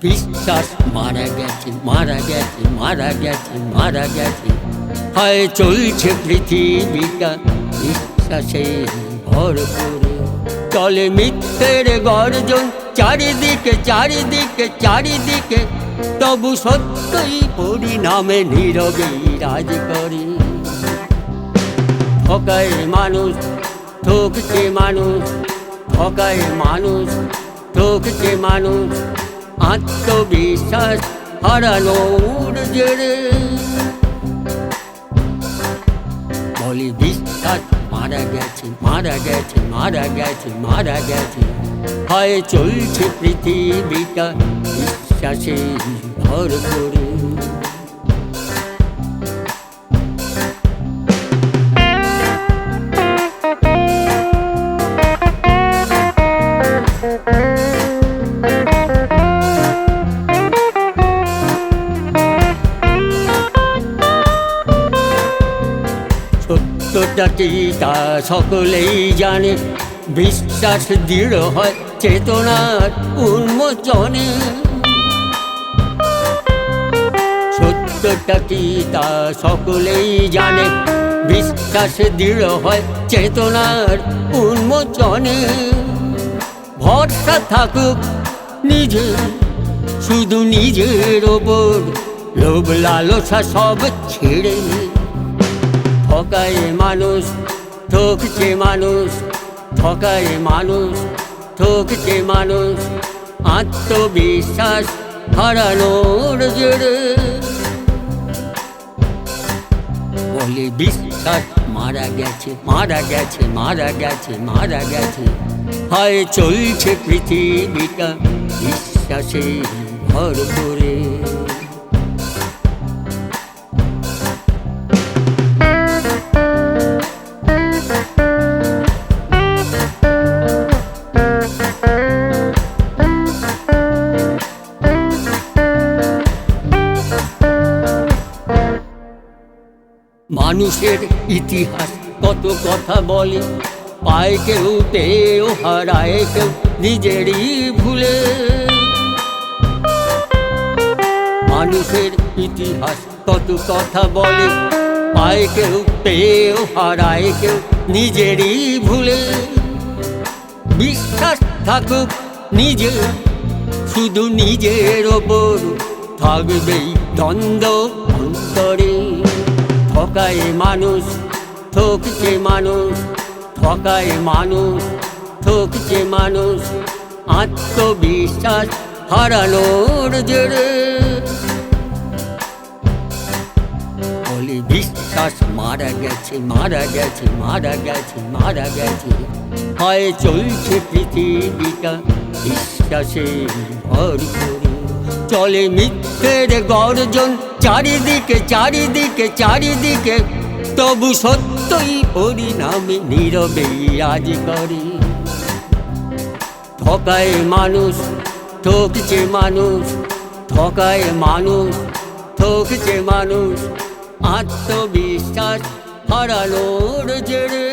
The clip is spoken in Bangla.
বিশ্বাস মারা গেছে, মারা গেছে, মারা গেছে, মারা গেছে। হায় চলছে পৃথিবীটা বিশ্বাসে ভরপুর, চলে মিথ্যের গর্জন চারিদিকে চারিদিকে চারিদিকে, তবু সত্যই পরিণামে নীরবে রাজ করে। ঠকায় মানুষ, ঠকছে মানুষ, ঠকায় মানুষ, ঠকছে মানুষ, আত্মবিশ্বাস হারানোর জেরে। বলি বিশ্বাস মারা গেছে, মারা গেছে, মারা গেছে, মারা গেছে। হায় চলছে পৃথিবীটা বিশ্বাসে ভরপুর। সত্যটা কি তা সকলেই জানে, বিশ্বাস দৃঢ় হয় চেতনার উন্মোচনে। সত্যটা কি তা সকলেই জানে, বিশ্বাস দৃঢ় হয় চেতনার উন্মোচনে। ভরসা থাকুক নিজে, শুধু নিজের ওপর, লোভ লালসা সব ছেড়ে। ঠকায় মানুষ, ঠকছে মানুষ, ঠকায় মানুষ, ঠকছে মানুষ, আত্মবিশ্বাস হারানোর জেরে। বলে বিশ্বাস মারা গেছে, মারা গেছে, মারা গেছে, মারা গেছে। হায় চলছে পৃথিবীটা বিশ্বাসে ভরপুরে। মানুষের ইতিহাস কত কথা বলে, পায় কেউ পেয়েও হারায় কেউ নিজেরই ভুলে। মানুষের ইতিহাস কত কথা বলে, পায় কেউ পেয়েও হারায় কেউ নিজেরই ভুলে। বিশ্বাস থাকুক নিজে, শুধু নিজের ওপর, থাকবেই দ্বন্দ্ব অন্তরে। ঠকায় মানুষ, ঠকছে মানুষ, ঠকায় মানুষ, ঠকছে মানুষ, আত্মবিশ্বাস হারানোর জেরে। বলি বিশ্বাস মারা গেছে, মারা গেছে, মারা গেছে, মারা গেছে। হায় চলছে পৃথিবীটা বিশ্বাসে ভরপুর, চলে মিথ্যের গর্জন চারিদিকে চারিদিকে চারিদিকে, তবু সত্যই পরিণামে নীরবে রাজ করে। ঠকায় মানুষ, ঠকছে মানুষ, ঠকায় মানুষ, ঠকছে মানুষ, আত্মবিশ্বাস হারানোর জেরে।